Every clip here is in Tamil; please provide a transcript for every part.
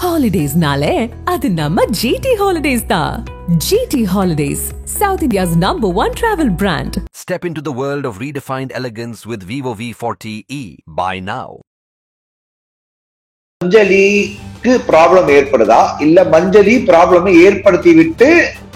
Holidays-nale, adu namma GT Holidays da. GT Holidays, South India's #1 travel brand. Step into the world of redefined elegance with Vivo V40e. Buy now. மஞ்சளிக்கு ப்ராப்ளம் ஏற்படுதா இல்ல மஞ்சளி ப்ராப்ளம் ஏற்படுத்தி விட்டு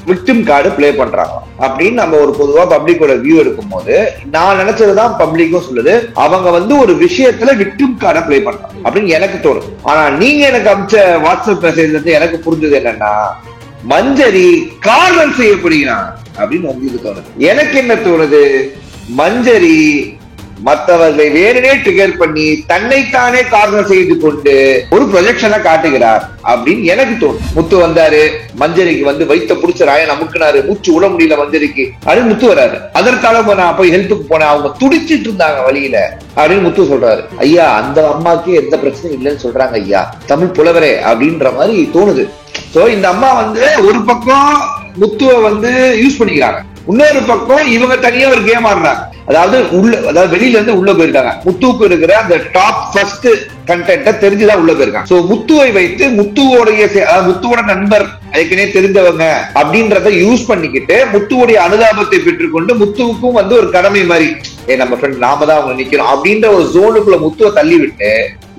விக்டிம் கார்டு பிளே பண்றாங்க அப்படின்னு நம்ம ஒரு பொதுவா பப்ளிக்கோட வியூ எடுக்கும் போது நான் நினைச்சதுதான் பப்ளிக்கும் சொல்லுது. அவங்க ஒரு விஷயத்துல விக்டிம் கார்டை பிளே பண்றாங்க அப்படின்னு எனக்கு தோணும். ஆனா நீங்க எனக்கு அமிச்ச வாட்ஸ்அப் மெசேஜ் வந்து எனக்கு புரிஞ்சது என்னன்னா மஞ்சரி கார்னர் செய்யப்படுகிறான் அப்படின்னு உங்களுக்கு தோணுது. எனக்கு என்ன தோணுது, மஞ்சரி மற்றவர்களை வேறனே ட்ரிகர் பண்ணி தன்னைத்தானே கார்னர் செய்து கொண்டு ஒரு ப்ரொஜெக்ஷனை காட்டுகிறார் அப்படின்னு எனக்கு தோணும். முத்து வந்தாரு, மஞ்சரிக்கு வைத்த புடிச்ச ராயன் அமுக்குனாரு, மூச்சு விட முடியல மஞ்சரிக்கு அப்படின்னு முத்து வராரு. அதற்காக நான் போய் ஹெல்ப்புக்கு போனேன், அவங்க துடிச்சிட்டு இருந்தாங்க வழியில அப்படின்னு முத்து சொல்றாரு. ஐயா அந்த அம்மாக்கு எந்த பிரச்சனையும் இல்லைன்னு சொல்றாங்க ஐயா, தமிழ் புலவரே அப்படின்ற மாதிரி தோணுது. சோ இந்த அம்மா ஒரு பக்கம் முத்துவ யூஸ் பண்ணிக்கிறாங்க, இன்னொரு பக்கம் இவங்க தனியா ஒரு கேம் ஆடுறாங்க. அதாவது வெளியில இருந்து உள்ள போயிருக்காங்க. முத்துவுக்கு இருக்கிற அந்த டாப் ஃபர்ஸ்ட் கண்டென்ட்ட தெரிஞ்சுதான் உள்ள போயிருக்காங்க. சோ முத்துவை வைத்து முத்துவோட நண்பர் ஏற்கனவே தெரிந்தவங்க அப்படின்றத யூஸ் பண்ணிக்கிட்டு முத்துவோடைய அனுதாபத்தை பெற்றுக்கொண்டு முத்துவுக்கும் ஒரு கடமை மாதிரி நம்ம ஃப்ரெண்ட் நாம தான் அவங்க நிக்கிறோம் அப்படின்ற ஒரு ஜோனுக்குள்ள முத்துவை தள்ளி விட்டு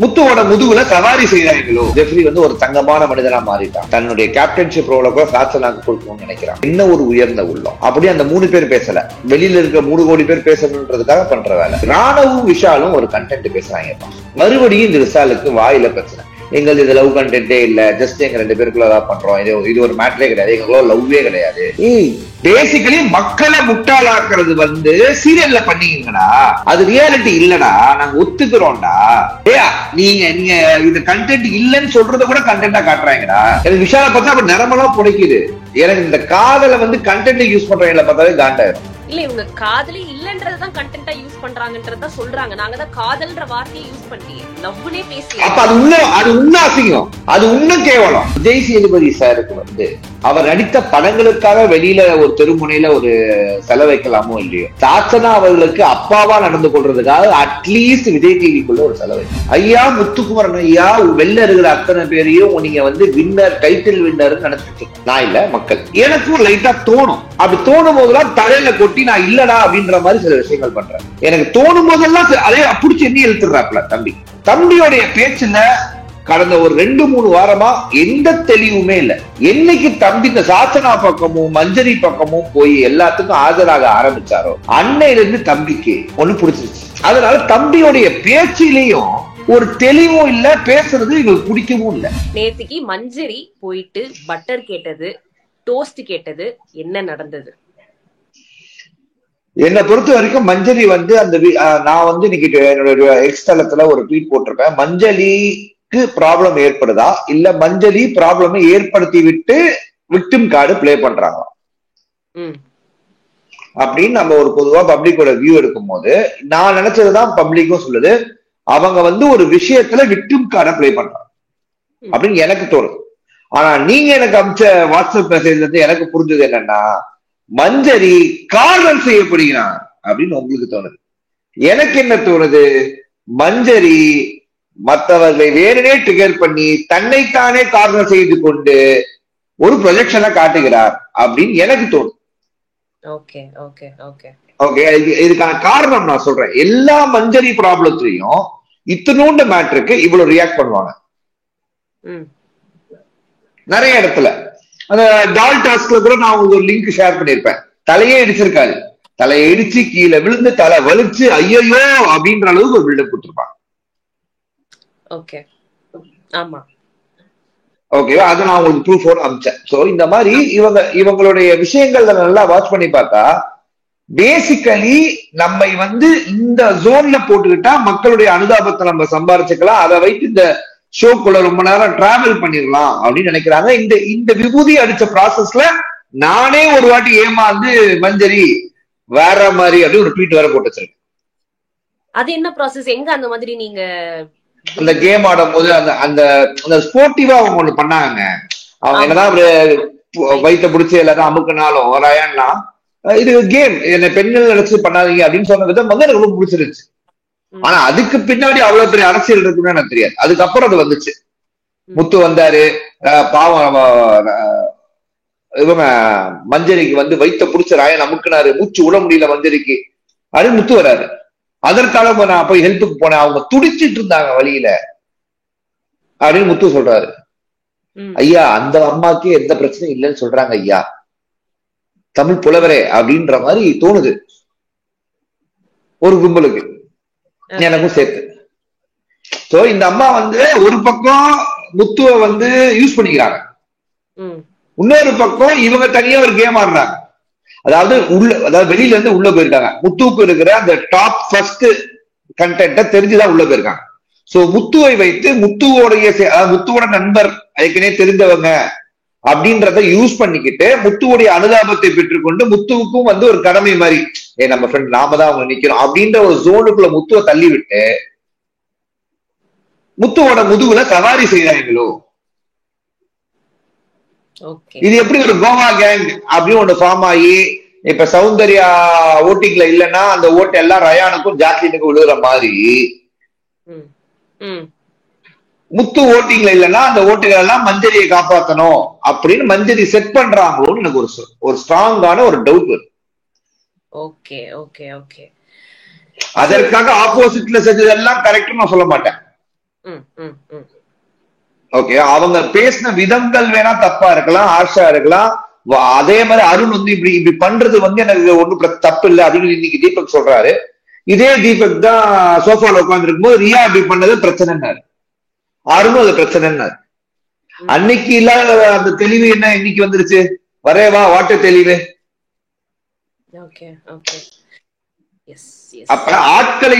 முத்துவோட முதுகுல சவாரி செய்யறாங்களோ. ஜெஃப்ரி ஒரு தங்கமான மனிதனா மாறிட்டான். தன்னுடைய கேப்டன்ஷிப் ரோல கூட சாட்சனாக்கு கொடுக்கணும்னு நினைக்கிறான். என்ன ஒரு உயர்ந்த உள்ளம். அப்படி அந்த 3 பேர் பேசல, வெளியில இருக்க 3 கோடி பேர் பேசணுன்றதுக்காக பண்ற வேலை. ராணவும் விஷாலும் ஒரு கண்டென்ட் பேசுறாங்க. மறுபடியும் இந்த விஷாலுக்கு வாயில பிரச்சனை. எங்களுக்கு இது லவ் கண்டென்ட்டே இல்ல, ஜஸ்ட் எங்க 2 பேருக்குள்ள தான் பண்றோம், இது ஒரு மேட்டரே கிடையாது, எங்களுக்குள்ள லவ்வே கிடையாது. பேசிக்கலி மக்களை முட்டாளாக்குறது சீரியல்ல பண்ணீங்கடா, அது ரியாலிட்டி இல்லடா, நாங்க ஒத்துக்கிறோம்டா. நீங்க இந்த கண்டென்ட் இல்லன்னு சொல்றத கூட கண்டென்ட்டா காட்டுறாங்கடா. எனக்கு விஷால பார்த்தா அப்ப நிறமெல்லாம் புடைக்குது. எனக்கு இந்த காதல கண்டென்ட் யூஸ் பண்றவங்கள பார்த்தாவே காண்டாயிரும். இல்ல இவங்க காதலே இல்லன்றதுதான் கண்டென்ட்டா யூஸ் பண்றாங்கன்றத சொல்றாங்க. நாங்க தான் காதல்ன்ற வார்த்தையை யூஸ் பண்ணி லவ்னே பேசி அப்ப அது உண்மை அசிங்கம், அது உண்மை கேவலம். விஜய் சேதுபதி சாருக்கு அவர் நடித்த படங்களுக்காக வெளியில ஒரு தெருமுனையில ஒரு செலவைக்கலாமோ இல்லையோ, சாச்சனா அவர்களுக்கு அப்பாவா நடந்து கொள்றதுக்காக அட்லீஸ்ட் விஜய் டிவிக்குள்ள ஒரு செலவை. ஐயா முத்துக்குமரன் ஐயா வெளில இருக்கிற அத்தனை பேரையும் நீங்க வின்னர், டைட்டில் வின்னர் நினைச்சிட்டு நான் இல்ல, மக்கள் எனக்கும் லைட்டா தோணும். அப்படி தோணும் போதெல்லாம் தலையில கொட்டி நான் இல்லடா அப்படின்ற மாதிரி சில விஷயங்கள் பண்றேன். எனக்கு தோணும் போதெல்லாம் அதே பிடிச்சி எண்ணி எழுத்துறாப்ல தம்பியோடைய பேச்சுல கடந்த ஒரு 2-3 வாரமா எந்த தெளிவுமே இல்ல. என்னைக்கு தம்பி இந்த சாச்சனா பக்கமும் மஞ்சரி பக்கமும் போய் எல்லாத்துக்கும் ஆஜராக ஆரம்பிச்சாரோ அன்னையில இருந்து தம்பிக்கு ஒண்ணு பிடிச்சிருச்சு. அதனால தம்பியோடைய பேச்சிலையும் ஒரு தெளிவும் இல்ல, பேசுறது இவங்களுக்கு பிடிக்கவும் இல்ல. நேத்துக்கு மஞ்சரி போயிட்டு பட்டர் கேட்டது, டோஸ்ட் கேட்டது, என்ன நடந்தது? என்னை பொறுத்த வரைக்கும் மஞ்சளி அந்த நான் இன்னைக்கு என்னோட எக்ஸ் தளத்துல ஒரு ட்வீட் போட்டிருப்பேன். மஞ்சளிக்கு ப்ராப்ளம் ஏற்படுதா இல்ல மஞ்சளி ப்ராப்ளம் ஏற்படுத்தி விட்டு விக்டிம் கார்டு பிளே பண்றாங்க அப்படின்னு நம்ம ஒரு பொதுவா பப்ளிக்கோட வியூ எடுக்கும் போது நான் நினைச்சதுதான் பப்ளிக்கும் சொல்லுது. அவங்க ஒரு விஷயத்துல விக்டிம் கார்டை பிளே பண்றாங்க அப்படின்னு எனக்கு தோணுது. ஆனா நீங்க எனக்கு அமிச்ச வாட்ஸ்அப் மெசேஜ் எனக்கு புரிஞ்சது என்னன்னா மஞ்சரி கார்னர் செய்யப்படுகிறான் அப்படின்னு உங்களுக்கு தோணுது. எனக்கு என்ன தோணுது, மஞ்சரி மற்றவர்களை வேறனே ட்ரிகர் பண்ணி தன்னைத்தானே கார்னர் செய்து கொண்டு ஒரு ப்ரொஜெக்ஷனை காட்டுகிறார் அப்படின்னு எனக்கு தோணுது. இதுக்கான காரணம் நான் சொல்றேன். எல்லா மஞ்சரி ப்ராப்ளத்திலையும் இத்தனோண்டு மேட்டருக்கு இவ்வளவு ரியாக்ட் பண்ணுவாங்க. நிறைய இடத்துல அந்த டால் டாஸ்க்ல கூட நான் உங்களுக்கு ஒரு லிங்க் ஷேர் பண்ணிருப்பேன். தலையே இடிச்சிருக்காரு, தலையை இடிச்சு கீழே விழுந்து தலை வலிச்சு ஐயோ அப்படின்ற அளவுக்கு ஒரு பில்டப் கொடுத்துருப்பாங்க. ஓகேவா? அதை நான் உங்களுக்கு ப்ரூஃபோட அமிச்சேன். சோ இந்த மாதிரி இவங்களுடைய விஷயங்கள் நல்லா வாட்ச் பண்ணி பார்த்தா பேசிக்கலி நம்ம இந்த ஜோன்ல போட்டுக்கிட்டா மக்களுடைய அனுதாபத்தை நம்ம சம்பாரிச்சுக்கலாம், அதை வைத்து இந்த ஷோக்குள்ள ரொம்ப நேரம் டிராவல் பண்ணிடலாம் அப்படின்னு நினைக்கிறாங்க. இந்த விபூதி அடிச்ச ப்ராசஸ்ல நானே ஒரு வாட்டி ஏமாந்து மஞ்சரி வேற மாதிரி அப்படி ஒரு ட்வீட் வேற போட்டு வச்சிருக்கேன். அது என்ன ப்ராசஸ்? எங்க அந்த மாதிரி நீங்க அந்த கேம் ஆடும் போது அந்த ஸ்போர்ட்டிவா அவங்க ஒண்ணு பண்ணாங்க. அவங்க என்னதான் வயிற்ற பிடிச்சி எல்லாரும் அமுக்குனாலும் வராயன்னா இது கேம், என்ன பெண்கள் நினைச்சு பண்ணாதீங்க அப்படின்னு சொன்ன விதம் எனக்கு ரொம்ப பிடிச்சிருச்சு. ஆனா அதுக்கு பின்னாடி அவ்வளவு பெரிய அரசியல் இருக்குன்னு எனக்கு தெரியாது. அதுக்கப்புறம் அது வந்துச்சு. முத்து வந்தாரு, பாவம் இவங்க மஞ்சரிக்கு வந்து வைத்த புடிச்ச ராயன் அமுக்குனாரு, மூச்சு விட முடியல மஞ்சரிக்கு அப்படின்னு முத்து வராரு. அதற்காக நான் போய் ஹெல்த்துக்கு போனேன், அவங்க துடிச்சிட்டு இருந்தாங்க வழியில அப்படின்னு முத்து சொல்றாரு. ஐயா அந்த அம்மாக்கு எந்த பிரச்சனையும் இல்லைன்னு சொல்றாங்க ஐயா, தமிழ் புலவரே அப்படின்ற மாதிரி தோணுது ஒரு கும்பலுக்கு, எனக்கும் சேர்த்து. சோ இந்த அம்மா வந்து ஒரு பக்கம் முத்துவ வந்து யூஸ் பண்ணிக்கிறாங்க, இன்னொரு பக்கம் இவங்க தனியா ஒரு கேம் ஆடுறாங்க. அதாவது வெளியில இருந்து உள்ள போயிருக்காங்க, முத்துவுக்கு இருக்கிற அந்த டாப் ஃபர்ஸ்ட் கண்டென்ட்ட தெரிஞ்சுதான் உள்ள போயிருக்காங்க. சோ முத்துவை வைத்து முத்துவோட நண்பர் ஏற்கனவே தெரிந்தவங்க அப்படின்றத யூஸ் பண்ணிக்கிட்டு முத்துவோடைய அனுதாபத்தை பெற்றுக்கொண்டு முத்துவுக்கும் வந்து ஒரு கடமை மாதிரி நம்ம ஃப்ரெண்ட் நாம தான் அவங்க நிக்கிறோம் அப்படின்ற ஒரு ஜோனுக்குள்ள முத்துவை தள்ளி விட்டு முத்துவோட முதுகுல சவாரி செய்யறாங்களோ. இது எப்படி ஒரு கோவா கேங் அப்படின்னு ஒண்ணு ஃபார்ம் ஆகி இப்ப சௌந்தர்யா ஓட்டிங்ல இல்லைன்னா அந்த ஓட்டு எல்லாம் ரயானுக்கும் ஜாக்லினுக்கும் விழுகிற மாதிரி முத்து ஓட்டிங்ல இல்லைன்னா அந்த ஓட்டுகள் எல்லாம் மஞ்சரியை காப்பாற்றணும் அப்படின்னு மஞ்சரி செட் பண்றாங்களோன்னு எனக்கு ஒரு ஸ்ட்ராங்கான ஒரு டவுட் வருது. ஓகே ஓகே ஓகே, அதற்காக ஆப்போசிட்ல செஞ்சதெல்லாம் கரெக்ட் நான் சொல்ல மாட்டேன். ஓகே, அவங்க பேசின விதங்கள் வேணா தப்பா இருக்கலாம், ஆர்ஷா இருக்கலாம். அதே மாதிரி அருண் வந்து இப்படி பண்றது வந்து எனக்கு ஒண்ணும் தப்பு இல்லை. அதிகம் இன்னைக்கு தீபக் சொல்றாரு, இதே தீபக் தான் சோஃபால உட்கார்ந்து இருக்கும்போது ரியா இப்படி பண்ணது பிரச்சனைன்னாரு, அருணும் அது பிரச்சனைன்னாரு. அன்னைக்கு இல்லாத அந்த தெளிவு என்ன இன்னைக்கு வந்துருச்சு, வரேவா வாட்ட தெளிவு. அப்ப ஆட்களை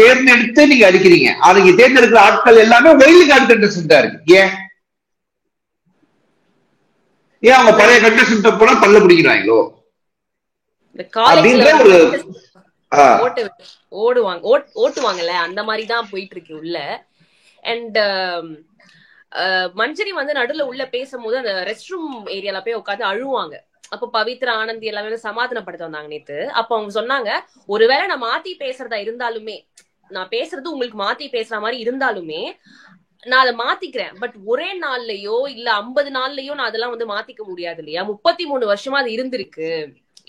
தேர்ந்தெடுத்து நீங்க அடிக்கிறீங்க, அதுக்கு தேர்ந்தெடுக்கிற ஆட்கள் எல்லாமே ஒயில்டு கார்டு கண்டஸ்டன்டா இருக்கு. ஏன் அவங்க பழைய கண்டஸ்டன்ட் போல பல்ல பிடிக்கிறாங்களோ அப்படின்ற ஒரு ஓட்டுவாங்கல்ல, அந்த மாதிரிதான் போயிட்டு இருக்கு உள்ள. அண்ட் மஞ்சரி வந்து நடுல உள்ள பேசும்போது அந்த ரெஸ்ட் ரூம் ஏரியால போய் உட்காந்து அழுவாங்க. அப்ப பவித்ரா ஆனந்தி எல்லாமே சமாதானப்படுத்த வந்தாங்க நேத்து. அப்ப அவங்க சொன்னாங்க, ஒருவேளை நான் மாத்தி பேசுறதா இருந்தாலுமே, நான் பேசுறது உங்களுக்கு மாத்தி பேசுற மாதிரி இருந்தாலுமே நான் அதை மாத்திக்கிறேன். பட் ஒரே நாள்லயோ இல்ல 50 நாள்லயோ நான் அதெல்லாம் வந்து மாத்திக்க முடியாது இல்லையா, 33 வருஷமா அது இருந்திருக்கு,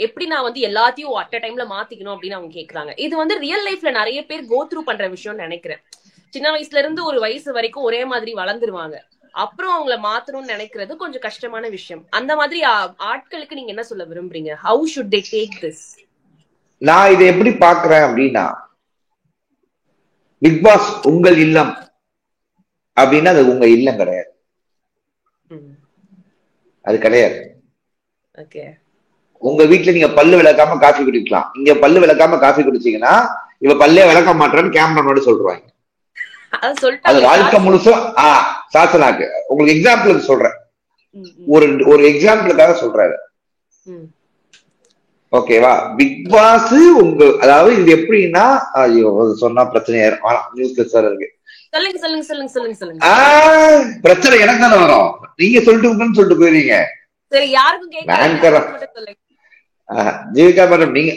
எப்படி நான் வந்து எல்லாத்தையும் அட் அ டைம்ல மாத்திக்கணும் அப்படின்னு அவங்க கேக்குறாங்க. இது வந்து ரியல் லைஃப்ல நிறைய பேர் கோ த்ரூ பண்ற விஷயம்னு நினைக்கிறேன். சின்ன வயசுல இருந்து ஒரு வயசு வரைக்கும் ஒரே மாதிரி வளர்ந்துருவாங்க, அப்புறம் அவங்கள மாத்தணும்னு நினைக்கிறது கொஞ்சம் கஷ்டமான விஷயம். அந்த மாதிரி ஆட்களுக்கு நீங்க என்ன சொல்ல விரும்புறீங்க? How should they take this? நான் இதை எப்படி பாக்குறேன் அப்படின்னா, பிக் பாஸ் உங்கள் இல்லம் அப்படின்னா அது உங்க இல்லம் கிடையாது, அது கிடையாது. உங்க வீட்டுல நீங்க பல்லு விளக்காம காஃபி குடிக்கலாம், இங்க பல்லு விளக்காம காஃபி குடிச்சீங்கன்னா இவ பல்லே விளக்க மாட்டேன்னு கேமராமேன் சொல்றாங்க. அது வாழ்க்கை முழுசும் சாசனாக்கு உங்களுக்கு எக்ஸாம்பிளுக்கு சொல்றேன், ஒரு எக்ஸாம்பிளுக்காக சொல்றாரு. ஓகேவா? பிக் பாஸ் உங்க, அதாவது இது எப்படின்னா, சொன்னா பிரச்சனை நியூஸ்ல சார் இருக்கு, பிரச்சனை எனக்கு தானே வரும், நீங்க சொல்லிட்டு போயிருவீங்க. ஜீவிகா மேடம் நீங்க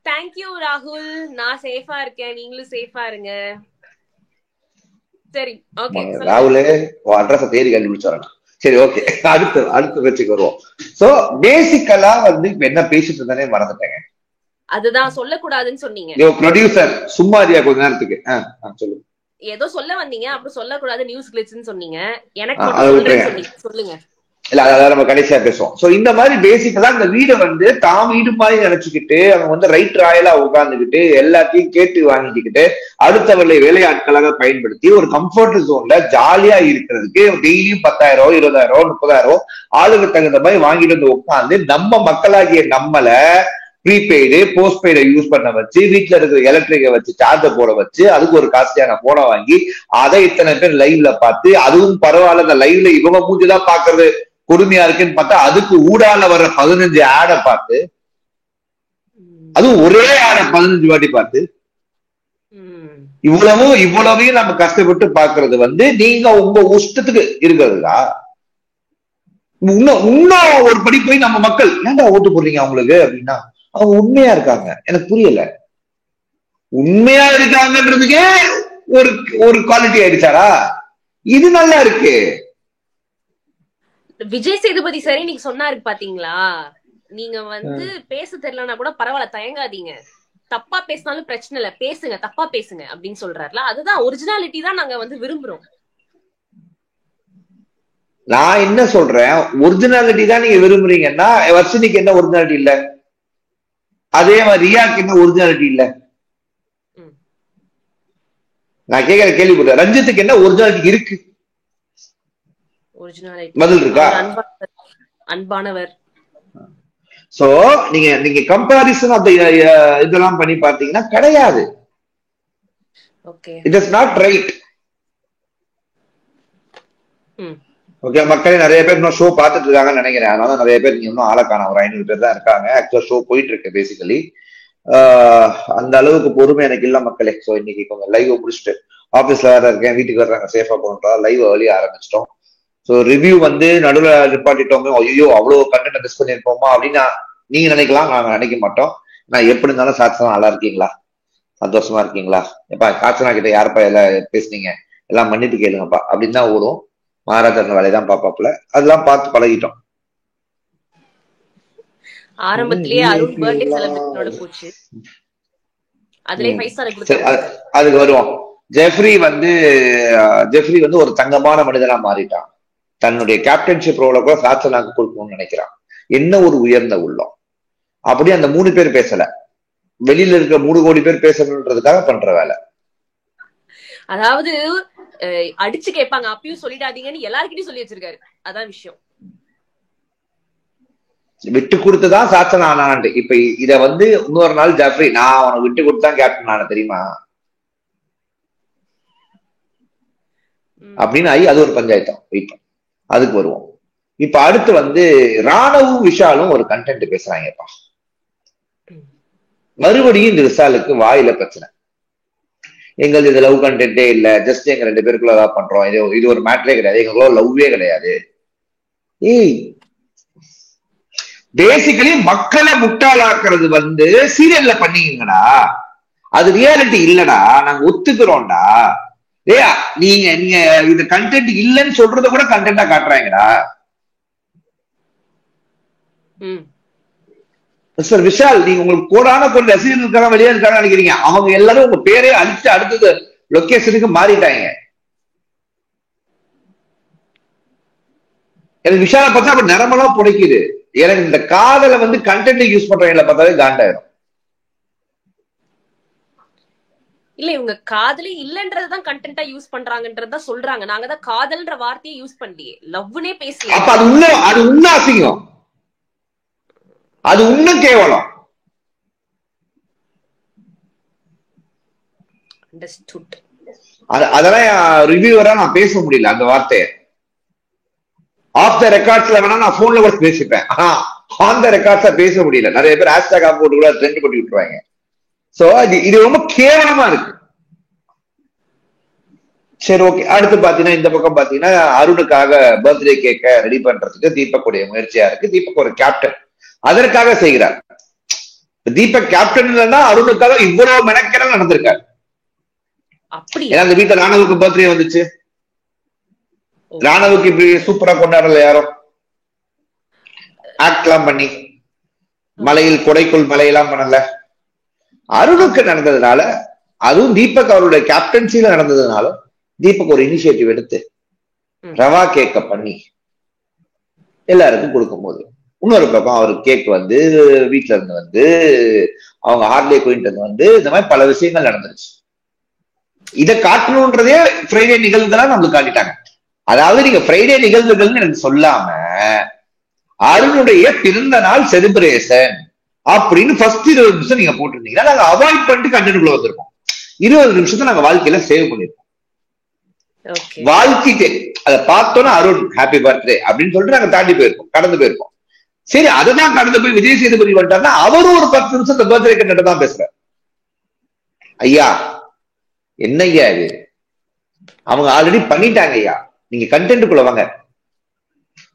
தேங்க்யூ ராகுல், நான் சேஃபா இருக்கேன், நீங்களும் சேஃபா இருங்க. சரி ஓகே ராகுல் அட்ரஸ் தேடி கண்டுபிடிச்சு வரணும். சரி ஓகே, அடுத்த பேச்சுக்கு வருவோம். சோ பேசிக்கலா வந்து இப்ப என்ன பேசிட்டு இருந்தானே மறந்துட்டேங்க. அதுதான் சொல்லக்கூடாதுன்னு சொன்னீங்க. ப்ரொடியூசர் சும்மா இருக்கியா கொஞ்ச நேரத்துக்கு? சொல்லுங்க. ஏதோ சொல்ல வந்தீங்க, அப்புறம் சொல்லக்கூடாது நியூஸ் கிளிட்ஸ்னு சொன்னீங்க. எனக்கு சொல்லுங்க. இல்ல அதாவது நம்ம கடைசியா பேசுவோம். சோ இந்த மாதிரி பேசிக்கலா இந்த வீடை வந்து தான் வீடு மாதிரி நினைச்சுக்கிட்டு அவங்க வந்து ரைட் ராயலா உட்கார்ந்துக்கிட்டு எல்லாத்தையும் கேட்டு வாங்கிக்கிட்டு அடுத்தவர்களை வேலையாட்களாக பயன்படுத்தி ஒரு கம்ஃபர்ட் ஜோன்ல ஜாலியா இருக்கிறதுக்கு டெய்லியும் 10,000 20,000 30,000 ஆளுக்கு தகுந்த மாதிரி வாங்கிட்டு வந்து உட்காந்து நம்ம மக்களாகிய நம்மள ப்ரீபெய்டு போஸ்ட்பெய்டை யூஸ் பண்ண வச்சு வீட்டுல இருக்கிற எலக்ட்ரிக்கை வச்சு சார்ஜர் போட வச்சு அதுக்கு ஒரு காஸ்ட்லியான போனை வாங்கி அதை இத்தனை பேர் லைவ்ல பார்த்து, அதுவும் பரவாயில்ல அந்த லைவ்ல இவங்க மூஞ்சுதான் பாக்குறது கொடுமையா இருக்குன்னு பார்த்தா அதுக்கு ஊடால வர்ற 15 ஆடை பார்த்து, அதுவும் ஒரே ஆடை 15 வாட்டி பார்த்து, இவ்வளவையும் நம்ம கஷ்டப்பட்டு பாக்குறது வந்து நீங்க உங்க இஷ்டத்துக்கு இருக்கிறதுதா? இன்னும் ஒரு படி போய் நம்ம மக்கள் ஏன்டா ஓட்டு போடுறீங்க அவங்களுக்கு அப்படின்னா அவங்க உண்மையா இருக்காங்க. எனக்கு புரியல. உண்மையா இருக்காங்கன்றதுக்கே ஒரு ஒரு குவாலிட்டி ஆயிடுச்சாரா? இது நல்லா இருக்கு. விஜய் சேதுபதி சரி நீங்க சொன்னாரு பாத்தீங்களா, நீங்க பேச தெரியலன்னா கூட பரவாயில்ல, தயங்காதீங்க, தப்பா பேசினாலும் பிரச்சனை இல்ல, பேசுங்க, தப்பா பேசுங்க அப்படின்னு சொல்றாருல. அதுதான் ஒரிஜினாலிட்டி தான் நாங்க விரும்புறோம். நான் என்ன சொல்றேன், ஒரிஜினாலிட்டி தான் நீங்க விரும்புறீங்கன்னா வர்ஷினிக்கு என்ன ஒரிஜினாலிட்டி இல்ல? அதே மாதிரி ரியாக்கு என்ன ஒரிஜினாலிட்டி இல்ல? நான் கேட்கிற கேள்விப்பட்டேன், ரஞ்சித்துக்கு என்ன ஒரிஜினாலிட்டி இருக்கு? பதில் இருக்கா? அன்பானவர். சோ நீங்க கம்பாரிசன் அந்த இதெல்லாம் பண்ணி பார்த்தீங்கன்னா கிடையாது. It is not right. Okay, மக்களே நிறைய பேர் இன்னும் ஷோ பார்த்துட்டு இருக்காங்கன்னு நினைக்கிறேன். அதனால நிறைய பேர் நீங்க இன்னும் ஆளக்கான ஒரு 500 பேர் தான் இருக்காங்க. ஆக்சுவலா ஷோ போயிட்டு இருக்கு பேசிக்கலி. அந்த அளவுக்கு பொறுமை எனக்கு இல்ல மக்களே. ஸோ இன்னைக்கு கொஞ்சம் லைவ் முடிச்சுட்டு ஆபீஸ்ல வேற இருக்கேன், வீட்டுக்கு வர்றாங்க, சேஃபா போகணுன்றா லைவ் ஏர்லி ஆரம்பிச்சிட்டோம். ஸோ ரிவ்யூ நடுவில் நிப்பாட்டிட்டோமே, ஐயோ அவ்வளவு கண்டென்ட் மிஸ் பண்ணிருப்போமா அப்படின்னு நீங்க நினைக்கலாம். நாங்க நினைக்க மாட்டோம். நான் எப்படி இருந்தாலும் சாட்சனா நல்லா இருக்கீங்களா, சந்தோஷமா இருக்கீங்களா, எப்பா சாட்சனா கிட்ட யாருப்பா எல்லாம் பேசுனீங்க, எல்லாம் மன்னிப்பு கேளுங்கப்பா அப்படின்னு தான் ஓடும். மகாராஜா வேலையதான் பாப்பாப்புல, அதெல்லாம் பார்த்து பழகிட்டோம். ஆரம்பத்திலேயே அருண் பர்த்டே செலிப்ரேஷனோட போச்சு. அதுலயே 5 ஸ்டார் கொடுத்தாங்க. அதுக்கு வருவோம். ஜெஃப்ரி ஒரு தங்கமான மனிதனா மாறிட்டான். தன்னுடைய கேப்டன்ஷிப் ரோல கூட சாட்சனாக்கு கொடுக்கணும்னு நினைக்கிறான். என்ன ஒரு உயர்ந்த உள்ளம். அப்படி அந்த 3 பேர் பேசல, வெளியில இருக்க 3 கோடி பேர் பேசணுன்றதுக்காக பண்ற வேலை. அதாவது அடிச்சு கேட்பாங்க, அப்பயும் சொல்லிடாதீங்கன்னு எல்லார்கிட்டயும் சொல்லி வச்சிருக்காரு. அதான் விஷயம். விட்டு கொடுத்துதான் சாட்சன் ஆனான்ட்டு. இப்ப இத இன்னொரு நாள் ஜாஃப்ரி, நான் அவனை விட்டு கொடுத்தான் கேப்டன் ஆன தெரியுமா அப்படின்னு ஆகி அது ஒரு பஞ்சாயத்தம். இப்ப அதுக்கு வருவோம். இப்ப அடுத்து ராணவும் விஷாலும் ஒரு கண்டென்ட் பேசுறாங்கப்பா. மறுபடியும் இந்த விஷாலுக்கு வாயில பிரச்சனை. எங்களுக்கு இது லவ் கண்டென்ட்டே இல்ல, ஜஸ்ட் எங்க 2 பேருக்குள்ள ஏதாவது பண்றோம், இது ஒரு மேட்டரே கிடையாது, எங்களுக்குள்ள லவ்வே கிடையாது. பேசிக்கலி மக்களை முட்டாளாக்குறது சீரியல்ல பண்ணீங்கடா, அது ரியாலிட்டி இல்லடா, நாங்க ஒத்துக்கிறோம்டா. நீங்க இது கண்டென்ட் இல்லன்னு சொல்றத கூட கண்டென்ட்டா காட்டுறாங்கடா. மிஸ்டர் விஷால், நீங்க உங்களுக்கு கோடான கோடி ரசிகர்கள் இருக்காங்க, வெளியே இருக்காங்க நினைக்கிறீங்க. அவங்க எல்லாரும் உங்க பேரே அழிச்சு அடுத்தது லொகேஷனுக்கு மாறிட்டாங்க. எனக்கு விஷாலை பார்த்தா அப்ப நிறமெல்லாம் புடைக்குது. எனக்கு இந்த காதலை கண்டென்ட் யூஸ் பண்றவங்கள பார்த்தாலே காண்டாயிரும். இல்ல, இவங்க காதலே இல்லன்றதுதான் கண்டென்ட்டா யூஸ் பண்றாங்கன்றதுதான் சொல்றாங்க. நாங்க தான் காதல்ன்ற வார்த்தையை யூஸ் பண்ணி லவ்னே பேசல. அப்ப அது உண்மை அசிங்கம், அது உண்மை கேவலம். அதெல்லாம் ரிவ்யூவரா நான் பேச முடியல அந்த வார்த்தையை. ஆஃப் த ரெக்கார்ட்ஸ்ல வேணா நான் போன்ல கூட பேசிப்பேன், ஆன் த ரெக்கார்ட்ஸா பேச முடியல. நிறைய பேர் ஹேஷ்டாக் போட்டு கூட ட்ரெண்ட் பண்ணி விட்டுருவாங்க. சோ இது ரொம்ப கேவலமா இருக்கு. சரி, ஓகே. அடுத்து பாத்தீங்கன்னா இந்த பக்கம் பாத்தீங்கன்னா அருணுக்காக பர்த்டே கேக்க ரெடி பண்றதுக்கு தீபக்குடைய முயற்சியா இருக்கு. தீபக் ஒரு கேப்டன், அதற்காக செய்கிறார். தீபக் கேப்டன் இல்லைன்னா அருணுக்காக இவ்வளவு மெனக்கெடல் நடந்திருக்காரு. ஏன்னா அந்த வீட்டுல ராணுவுக்கு பர்த்டே வந்துச்சு. ராணுவுக்கு இப்படி சூப்பரா கொண்டாடல யாரும், ஆக்ட்லாம் பண்ணி மலையில் கொடைக்குள் மலையெல்லாம் பண்ணல. அருணுக்கு நடந்ததுனால, அதுவும் தீபக் அவருடைய கேப்டன்சில நடந்ததுனால தீபக் ஒரு இனிஷியேட்டிவ் எடுத்து ரவா கேக்க பண்ணி எல்லாருக்கும் கொடுக்கும் போது, இன்னொரு பக்கம் அவரு கேக் வீட்டுல இருந்து அவங்க ஹார்லே குயின்ட்டு இந்த மாதிரி பல விஷயங்கள் நடந்துருச்சு. இதை காட்டணும்ன்றதே ஃப்ரைடே நிகழ்வுகளா நம்மளுக்கு காட்டிட்டாங்க. அதாவது நீங்க ஃப்ரைடே நிகழ்வுகள்னு எனக்கு சொல்லாம அருணுடைய பிறந்த நாள் செலிப்ரேஷன் அப்படின்னு ஃபர்ஸ்ட் 20 நிமிஷம் நீங்க போட்டிருந்தீங்கன்னா நாங்க அவாய்ட் பண்ணிட்டு கண்டென்ட்குள்ள வந்திருக்கோம். 20 நிமிஷத்தை நாங்க வாழ்க்கையில சேவ் பண்ணிருக்கோம். வாழ்க்கைக்கு அதை பார்த்தோன்னா அருண் ஹாப்பி பர்த்டே அப்படின்னு சொல்லிட்டு நாங்க தாண்டி போயிருக்கோம், கடந்து போயிருக்கோம். சரி, அதைதான் கடந்து போய் விஜய் சேதுபதி வந்துட்டாருன்னா அவரும் ஒரு 10 நிமிஷம் இந்த பர்த்டே கண்டென்ட் தான் பேசுறாரு. ஐயா என்னய்யா இது, அவங்க ஆல்ரெடி பண்ணிட்டாங்க ஐயா, நீங்க கண்டென்ட்டுக்குள்ள வாங்க.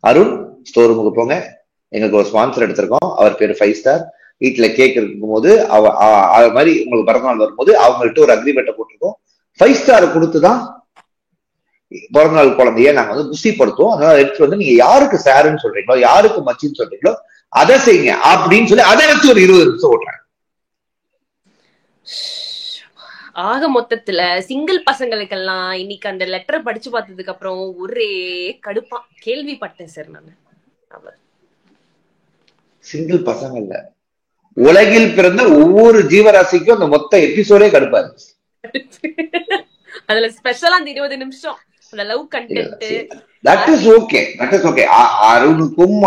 அருண் ஸ்டோர் ரூமுக்கு போங்க, எங்களுக்கு ஒரு ஸ்பான்சர் எடுத்திருக்கோம், அவர் பேரு 5 ஸ்டார். வீட்டுல கேக் இருக்கும் போது அது மாதிரி உங்களுக்கு பிறந்தநாள் வரும்போது அவங்கள்ட்ட ஒரு அக்ரிமெண்ட்டை போட்டிருக்கோம். 5 ஸ்டார் கொடுத்துதான் பிறந்தநாள் குழந்தைய நாங்க வந்து குசிப்படுத்துவோம். அதனால எடுத்து வந்து நீங்க யாருக்கு சாருன்னு சொல்றீங்களோ, யாருக்கு மச்சின்னு சொல்றீங்களோ அதை செய்யுங்க அப்படின்னு சொல்லி அதை வச்சு ஒரு 20 நிமிஷம் ஓட்டுறாங்க. ஆக மொத்தத்துல சிங்கிள் பசங்களுக்கெல்லாம் இன்னைக்கு அந்த லெட்டர் படிச்சு பார்த்ததுக்கு அப்புறம் ஒரே கடுப்பா கேள்விப்பட்டேன் சார். நான் சிங்கிள் பசங்க இல்ல, உலகில் பிறந்த ஒவ்வொரு ஜீவராசிக்கும் அந்த மொத்த எபிசோடே கடுப்பா இருக்கு. அதுல ஸ்பெஷலா அந்த 20 நிமிஷம் அந்த love content that is okay. அருணுக்கும்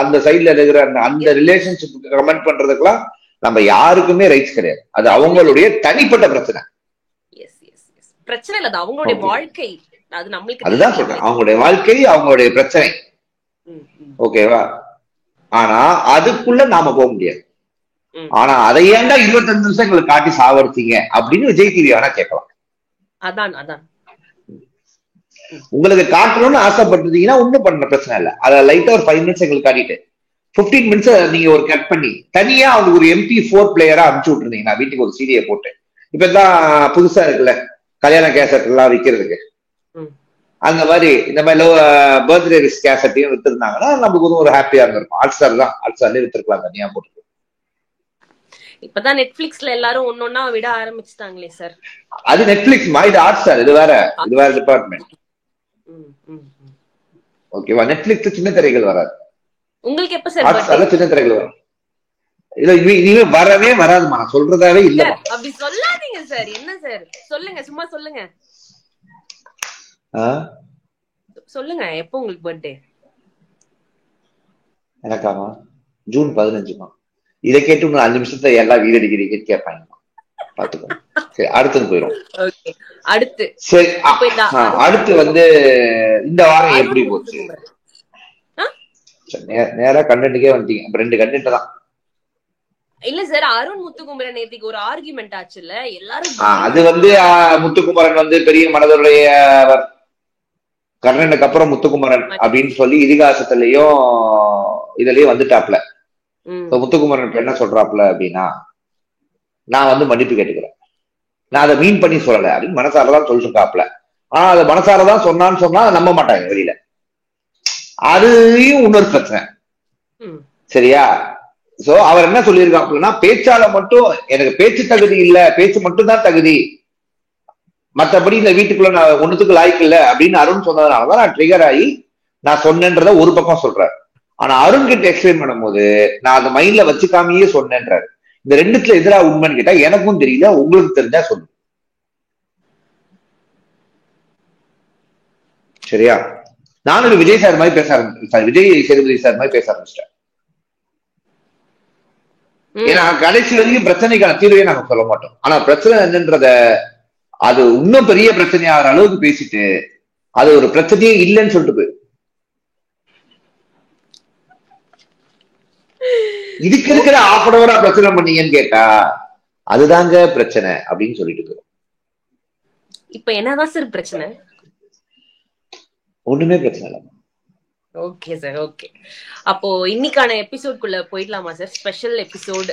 அந்த சைட்ல இருக்கிற அந்த ரிலேஷன்ஷிப்புக்கு கமெண்ட் பண்றதுக்கெல்லாம் நம்ம யாருக்குமே ரைட்ஸ் கிடையாது. அது அவங்களுடைய தனிப்பட்ட பிரச்சனை. பிரச்சனை இல்ல, அது அவங்களுடைய வாழ்க்கை. அது நம்மளுக்கு அதுதான் சொல்றேன், அவங்களுடைய வாழ்க்கை, அவங்களுடைய பிரச்சனை. ஓகேவா? ஆனா அதுக்குள்ள நாம போக முடியாது. ஆனா அதை ஏன்டா 25 நிமிஷம் எங்களுக்கு காட்டி சாவடிச்சீங்க அப்படின்னு விஜய் டிவி வேணா கேட்கலாம். அதான் உங்களுக்கு காட்டணும்னு ஆசைப்பட்டிருந்தீங்கன்னா ஒண்ணும் பண்ண பிரச்சனை இல்ல. அதை லைட்டா ஒரு 5 மினிட்ஸ் எங்களுக்கு காட்டிட்டு 15 மினிட்ஸ் நீங்க ஒரு கட் பண்ணி தனியா அவங்க ஒரு MP4 பிளேயரா அனுப்பிச்சு விட்டுருந்தீங்கன்னா வீட்டுக்கு ஒரு சீடியை போட்டு, இப்பதான் புதுசா இருக்குல்ல கல்யாண கேசட் எல்லாம் விற்கிறதுக்கு, அந்த மாதிரி இந்த மாதிரி பர்த்டே ரிஸ்க் கேசட்டையும் வித்துருந்தாங்கன்னா நமக்கு ஒரு ஹாப்பியா இருந்திருக்கும். ஹாட்ஸ்டார்லயே வித்துருக்கலாம் தனியா போட்டு. இப்பதான் நெட்ஃபிளிக்ஸ்ல எல்லாரும் ஒன்னொன்னா விட ஆரம்பிச்சுட்டாங்களே சார். அது நெட்ஃபிளிக்ஸ் மா, இது ஹாட்ஸ்டார், இது வேற டிபார்ட்மெண்ட். ஓகேவா? நெட்ஃபிளிக்ஸ் சின்ன திரைகள் வராது. உங்களுக்கு எப்ப சார் ஹாட்ஸ்டார்ல சின்ன திரைகள் வரும்? இல்ல இனிமே வரவே வராதுமா, நான் சொல்றதாவே இல்ல. அப்படி சொல்லாதீங்க சார். என்ன சார் சொல்லுங்க, சும்மா சொல்லுங்க. சொல்லுங்க எப்போ உங்களுக்கு பர்த்டே? எனக்காமா ஜூன் 15மா. இதை கேட்டு இன்னும் 5 நிமிஷத்துல எல்லாம் வீடடிக்கிறீங்க கேட்பாங்க. பாத்துக்கோ. சரி, அடுத்தது போயிடும். அடுத்து சரி, அடுத்து வந்து இந்த வாரம் எப்படி போச்சு? நேரா கண்டென்ட்டுக்கே வந்துட்டீங்க. அப்ப 2 கண்டென்ட் தான். இல்ல சார், அருண் முத்துக்குமரன் நேத்திக்கு ஒரு ஆர்குமெண்ட் ஆச்சுல்ல எல்லாரும். அது வந்து முத்துக்குமரன் வந்து பெரிய மனதுடைய கர்ணனுக்கு அப்புறம் முத்துக்குமரன் அப்படின்னு சொல்லி இதிகாசத்திலயும் இதுலயும் வந்துட்டாப்ல. முத்துக்குமரன் என்ன சொல்றாப்ல அப்படின்னா, நான் வந்து மன்னிப்பு கேட்டுக்கிறேன், நான் அதை மீன் பண்ணி சொல்லல அப்படின்னு மனசாரதான் சொல்லிட்டு இருக்காப்ல. ஆனா அதை மனசாரதான் சொன்னான்னு சொன்னா நம்ப மாட்டாங்க வெளியில. அதையும் இன்னொரு பிரச்சனை. சரியா? சோ அவர் என்ன சொல்லியிருக்காப்புலன்னா, பேச்சால மட்டும் எனக்கு பேச்சு தகுதி இல்ல, பேச்சு மட்டும் தான் தகுதி, மற்றபடி இந்த வீட்டுக்குள்ள நான் ஒண்ணுத்துக்கு லாய்க்கு இல்ல அப்படின்னு அருண் சொன்னதுனாலதான் நான் ட்ரிகர் ஆகி நான் சொன்னேன்றத ஒரு பக்கம் சொல்றேன். ஆனா அருண் கிட்ட எக்ஸ்பிளைன் பண்ணும் போது நான் அதை மைண்ட்ல வச்சுக்காமையே சொன்னேன்றாரு. இந்த ரெண்டுத்துல எதிராக உண்மைன்னு கேட்டா எனக்கும் தெரியல, உங்களுக்கு தெரிஞ்சா சொல்லு. சரியா? நானும் விஜய் சார் மாதிரி பேச ஆரம்பிச்சேன், விஜய் சேதுபதி சார் மாதிரி பேச ஆரம்பிச்சிட்டேன். ஏன்னா கடைசி வரைக்கும் பிரச்சனைக்கான தீர்வையே நாங்க சொல்ல மாட்டோம். ஆனா பிரச்சனை என்னன்றத அது இன்னும் பெரிய பிரச்சனையாகிற அளவுக்கு பேசிட்டு அது ஒரு பிரச்சனையே இல்லைன்னு சொல்லிட்டு போயிரு. இதுக்கு இருக்கிற ½ hour பிரச்சனை பண்ணீங்கன்னு கேட்டா அதுதாங்க பிரச்சனை அப்படின்னு சொல்லிட்டு போயிரும். இப்ப என்னதான் சார் பிரச்சனை? ஒண்ணுமே பிரச்சனை இல்லை. Okay sir, okay. அப்போ இன்னைக்கான எபிசோட்குள்ள போயிடலாமா சார்? ஸ்பெஷல் எபிசோட்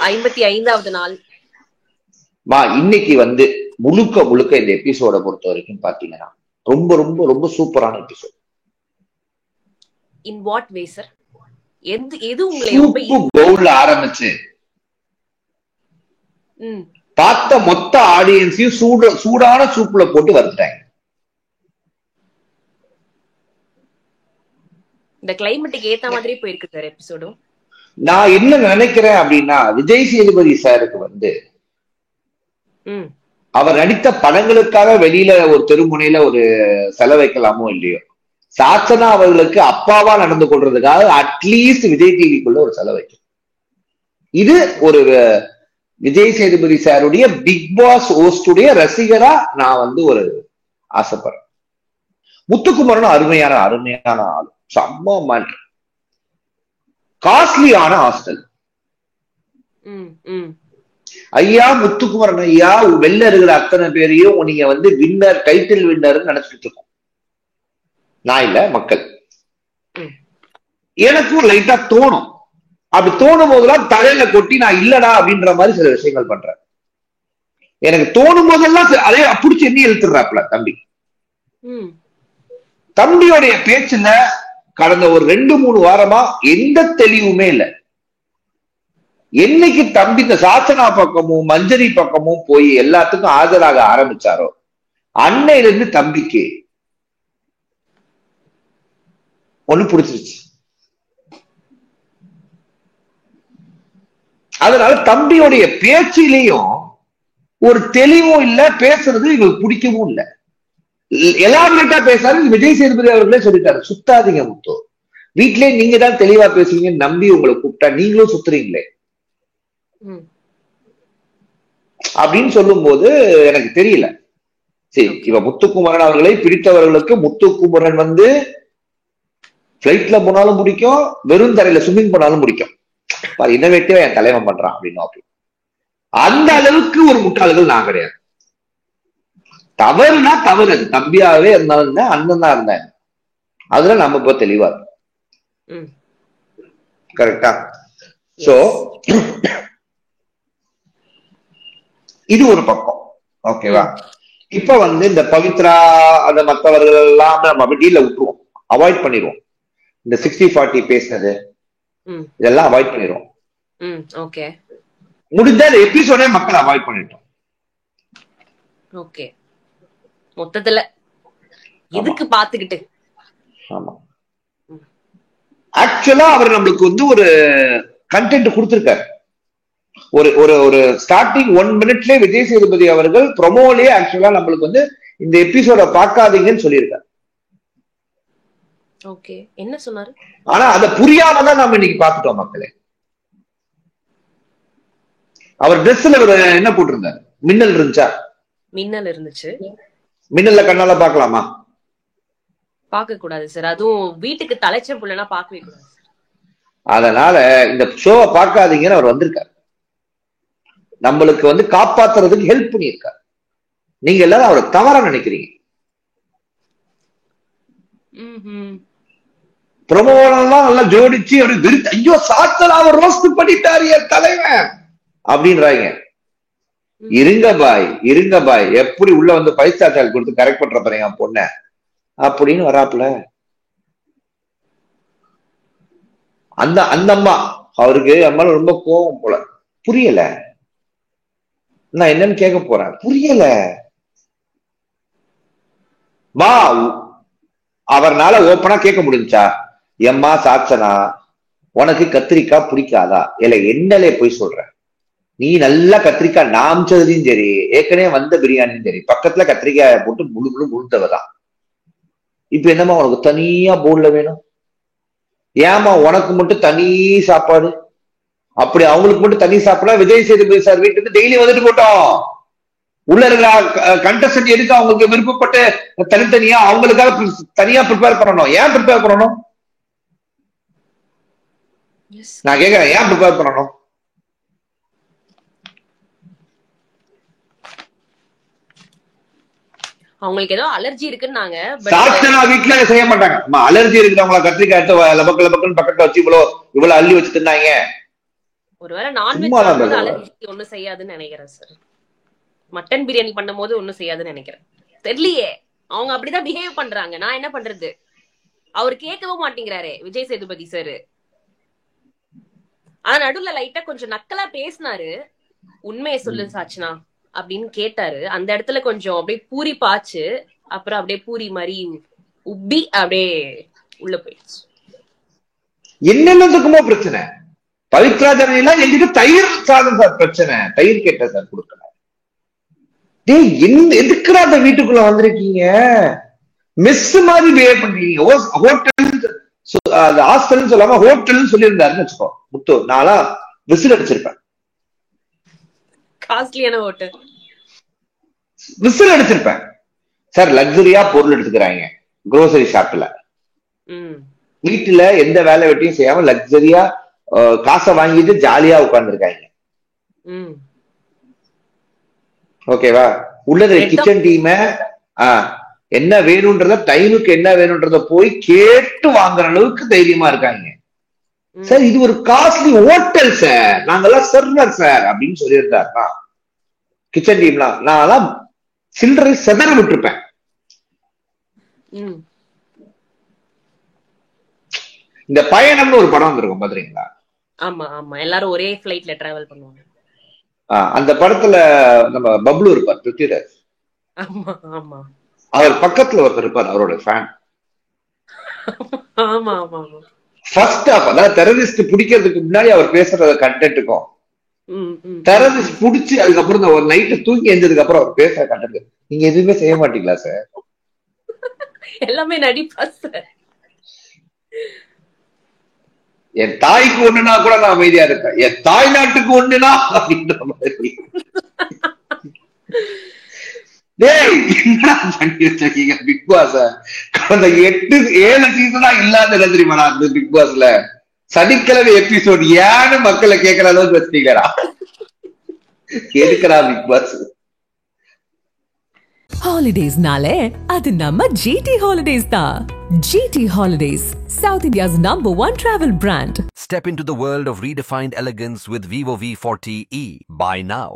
55வது நாள். இன்னைக்கு வந்து முழுக்க இந்த எபிசோட பொறுத்த வரைக்கும் பாத்தீங்கன்னா ரொம்ப ரொம்ப ரொம்ப சூப்பரான episode. In what way sir? எது உங்களை ஆரம்பிச்சு பார்த்த மொத்த ஆடியன்ஸையும் சூடான சூப்புல போட்டு வந்துட்டாங்க. இந்த கிளைமேட்டுக்கு ஏத்த மாதிரி போயிருக்கு சார் எபிசோடும். நான் என்ன நினைக்கிறேன் அப்படின்னா, விஜய் சேதுபதி சாருக்கு வந்து அவர் நடித்த படங்களுக்காக வெளியில ஒரு தெருமுனையில ஒரு செலவைக்கலாமோ இல்லையோ, சாச்சனா அவர்களுக்கு அப்பாவா நடந்து கொள்றதுக்காக அட்லீஸ்ட் விஜய் டிவிக்குள்ள ஒரு செலவைக்கும். இது ஒரு விஜய் சேதுபதி சாருடைய பிக் பாஸ் ஹோஸ்டுடைய ரசிகரா நான் வந்து ஒரு ஆசைப்படுறேன். முத்துக்குமரன் அருமையான ஆளு, செம்ம காஸ்ட்லியான ஹாஸ்டல். ஐயா முத்துக்குமரன் ஐயா வெளில இருக்கிற அத்தனை பேரையும் நீங்க வந்து வின்னர், டைட்டில் வின்னர் நினைச்சிட்டு இருக்கோம். நான் இல்ல, மக்கள். எனக்கும் லைட்டா தோணும், அப்படி தோணும் போதெல்லாம் தலையில கொட்டி நான் இல்லடா அப்படின்ற மாதிரி சில விஷயங்கள் பண்றேன். எனக்கு தோணும் போதெல்லாம் அதே பிடிச்சி எண்ணி இழுத்துறாப்ல தம்பி. தம்பியோடைய பேச்சுல கடந்த ஒரு 2-3 வாரமா எந்த தெளிவுமே இல்லை. என்னைக்கு தம்பி இந்த சாச்சனா பக்கமும் மஞ்சரி பக்கமும் போய் எல்லாத்துக்கும் ஆஜராக ஆரம்பிச்சாரோ அன்னையில இருந்து தம்பிக்கு ஒண்ணு பிடிச்சிருச்சு. அதனால தம்பியோடைய பேச்சிலையும் ஒரு தெளிவும் இல்ல, பேசுறது இவங்களுக்கு பிடிக்கவும் இல்லை. எலாபரேட்டா பேசாரு. விஜய் சேதுபதி அவர்களே சொல்லிட்டாரு, சுத்தாதீங்க முத்து, வீட்லயே நீங்க தான் தெளிவா பேசுவீங்கன்னு நம்பி உங்களை கூப்பிட்டா நீங்களும் சுத்துறீங்களே அப்படின்னு சொல்லும் போது எனக்கு தெரியல. சரி, இவ முத்துக்குமரன் அவர்களை பிடித்தவர்களுக்கு முத்துக்குமரன் வந்து பிளைட்ல போனாலும் பிடிக்கும், வெறும் தரையில ஸ்விம்மிங் போனாலும் பிடிக்கும். இன்னோவேட்டிவா என் தலைவன் பண்றான் அப்படின்னு. அந்த அளவுக்கு ஒரு முட்டாள்கள் நான் கிடையாது. தவறுனா தவறு, அது தம்பியாவே இருந்தாலும் அண்ணன் தான் இருந்தேன். அதுல நம்ம இப்ப தெளிவா இருக்கும். கரெக்டா? சோ இது ஒரு பக்கம். ஓகேவா? இப்ப வந்து இந்த பவித்ரா அந்த மற்றவர்கள் எல்லாம் நம்ம டீல விட்டுருவோம், அவாய்ட் பண்ணிடுவோம். இந்த 60-40 பேசுனது இதெல்லாம் அவாய்ட் பண்ணிடுவோம். முடிஞ்ச எபிசோடே மக்கள் அவாய்ட் பண்ணிட்டோம். ஓகே, மொத்தத்துல எதுக்கு பாத்துக்கிட்டு. ஆமா, ஆக்சுவலா அவர் நம்மளுக்கு வந்து ஒரு கண்டென்ட் கொடுத்திருக்காரு. ஒரு ஒரு ஒரு ஸ்டார்டிங் 1 மினிட்லயே விஜய் சேதுபதி அவர்கள் ப்ரொமோலயே ஆக்சுவலா நம்மளுக்கு வந்து இந்த எபிசோட பார்க்காதீங்கன்னு சொல்லியிருக்காரு. ஓகே, என்ன சொன்னாரு? ஆனா அத புரியாம தான் நம்ம இன்னைக்கு பாத்துட்டோம் மக்களே. அவர் ட்ரெஸ்ல என்ன போட்டிருந்தாரு? மின்னல் இருந்துச்சா? மின்னல் இருந்துச்சு. மின்னல்ல கண்ணால பாக்கலாமா? பார்க்க கூடாது சார், அதுவும் வீட்டுக்கு தலைச்ச புள்ளனா பார்க்கவே கூடாது. அதனால இந்த ஷோவை பார்க்காதீங்கன்னு அவர் வந்திருக்காரு. நம்மளுக்கு வந்து காப்பாத்துறதுக்கு ஹெல்ப் பண்ணியிருக்காரு. நீங்க எல்லாரும் அவரை தவறா நினைக்கிறீங்க. பிரமோலாம் நல்லா ஜோடிச்சு அப்படி ஐயோ சாத்தலா அவர் ரோஸ்ட் பண்ணிட்டாரு என் தலைவன் அப்படின்றாங்க. இருங்க பாய், இருங்க பாய், எப்படி உள்ள வந்து 5 ஸ்டார் சால் கொடுத்து கரெக்ட் பண்ற பாருங்க என் பொண்ண அப்படின்னு வராப்புல. அந்த அம்மா அவருக்கு அம்மா ரொம்ப கோபம் போல. புரியல, நான் என்னன்னு கேட்க போறேன், புரியல. வா, அவர்னால ஓப்பனா கேட்க முடிஞ்சா, எம்மா சாச்சனா உனக்கு கத்திரிக்காய் பிடிக்காதா? இல்ல என்னலே போய் சொல்ற, நீ நல்லா கத்திரிக்காய் நாமிச்சதுலையும் சரி, ஏற்கனவே வந்த பிரியாணியும் சரி, பக்கத்துல கத்திரிக்காய போட்டு முழு முழு முழுத்தவதான். இப்ப என்னம்மா உனக்கு தனியா போர்ல வேணும்? ஏமா உனக்கு மட்டும் தனி சாப்பாடு? அப்படி அவங்களுக்கு மட்டும் தனி சாப்பாடா விஜய் சேதுபதி சார் வீட்டுக்கு டெய்லி வந்துட்டு போட்டோம். உள்ள இருக்கிற கண்டஸ்டன்ட் எதுக்கு அவங்களுக்கு விருப்பப்பட்டு தனித்தனியா அவங்களுக்காக தனியா ப்ரிப்பேர் பண்ணணும்? ஏன் ப்ரிப்பேர் பண்ணணும்? நான் கேக்குறேன், ஏன் ப்ரிப்பேர் பண்ணணும்? அவங்களுக்கு ஏதோ அலர்ஜி இருக்குன்னாங்க. சாச்சனா வீட்டுல செய்ய மாட்டாங்க. அலர்ஜி இருக்கிறவங்கள கத்திரிக்காய் எடுத்து லபக்கு லபக்குன்னு பக்கத்துல வச்சு இவ்வளவு அள்ளி வச்சு தின்னாங்க. ஒருவேளை நான்வெஜ் அலர்ஜி ஒண்ணும் செய்யாதுன்னு நினைக்கிறேன் சார். மட்டன் பிரியாணி பண்ணும் போது ஒண்ணும் செய்யாதுன்னு நினைக்கிறேன். தெரியலையே, அவங்க அப்படிதான் பிஹேவ் பண்றாங்க. நான் என்ன பண்றது? அவர் கேட்கவும் மாட்டேங்கிறாரே விஜய் சேதுபதி சார். ஆனா நடுவுல லைட்டா கொஞ்சம் நக்கலா பேசினாரு. உண்மையை சொல்லு சாச்சனா அப்படின்னு கேட்டாரு. அந்த இடத்துல கொஞ்சம் அப்படியே பூரி பாச்சு, அப்புறம் அப்படியே பூரி மாதிரி உப்பி அப்படியே உள்ள போயிடுச்சு. என்னென்னதுக்குமோ பிரச்சனை. பவித்ரா ஜனனிலாம் எங்கிட்ட தயிர் சாதம் சார் பிரச்சனை, தயிர் கேட்ட சார் கொடுக்கல. டேய், எதுக்குடா அந்த வீட்டுக்குள்ள வந்திருக்கீங்க? மெஸ் மாதிரி பிஹேவ் பண்றீங்க. ஹோட்டல் ஹாஸ்டல் சொல்லாம ஹோட்டல் சொல்லியிருந்தாருன்னு வச்சுக்கோ முத்து, நானா விசில் அடிச்சிருப்பேன். காஸ்ட்லியான ஹோட்டல் விசில் அடிச்சிருப்பேன் சார். லக்ஸரியா பொருள் எடுத்துக்கிறாங்க குரோசரி ஷாப்ல. வீட்டுல எந்த வேலை வெட்டியும் செய்யாம லக்ஸரியா காசை வாங்கிட்டு ஜாலியா உட்கார்ந்துருக்காங்க. ஓகேவா? உள்ள கிச்சன் டீம் என்ன வேணும்ன்றத டைமுக்கு என்ன வேணும்ன்றத போய் கேட்டு வாங்குற அளவுக்கு தைரியமா இருக்காங்க. சார் இது ஒரு காஸ்ட்லி ஹோட்டல் சார், நாங்கெல்லாம் சர்வர் சார் அப்படின்னு சொல்லியிருந்தாருன்னா கிச்சன் டீம்லாம் நான் சில்லறை செதற விட்டுருப்பேன். இந்த பயணம்னு ஒரு படம் வந்திருக்கும் பாத்தீங்களா? ஆமா ஆமா, எல்லாரும் ஒரே ஃளைட்ல டிராவல் பண்ணுவாங்க. அந்த படத்துல நம்ம பப்ளு இருப்பார், பிருத்திவிராஜ். ஆமா ஆமா, அவர் பக்கத்துல ஒருத்தர் இருப்பார், அவரோட ஃபேன். ஆமா ஆமா ஆமா. ஃபர்ஸ்ட் ஆஃப் அதாவது டெரரிஸ்ட் பிடிக்கிறதுக்கு முன்னாடி அவர் பேசுற கண்டென்ட்டுக்கும் டெரரிஸ்ட் பிடிச்சி அதுக்கப்புறம் ஒரு நைட்டு தூங்கி எழுந்ததுக்கு அப்புறம் அவர் பேசுற கண்டென்ட், நீங்க எதுவுமே செய்ய மாட்டீங்களா சார்? எல்லாமே நடிப்பா சார். என் தாய்க்கு ஒண்ணுனா கூட நான் அமைதியா இருக்கேன், என் தாய் நாட்டுக்கு ஒண்ணுனா அப்படின்ற மாதிரி. பிக் பாஸ் கடந்த 8-7 சீசனா இல்லாத தெரியுமா பிக் பாஸ்ல சனிக்கிழமை எபிசோட் ஏன்னு மக்களை கேட்கிற அளவுக்கு வச்சுட்டீங்களா? எதுக்குறா பிக் பாஸ்? ஹாலிடேஸ்னாலே அது நம்ம ஜிடி ஹாலிடேஸ் தான். GT holidays, South India's #1 travel brand. Step into the world of redefined elegance with Vivo V40e. Buy now.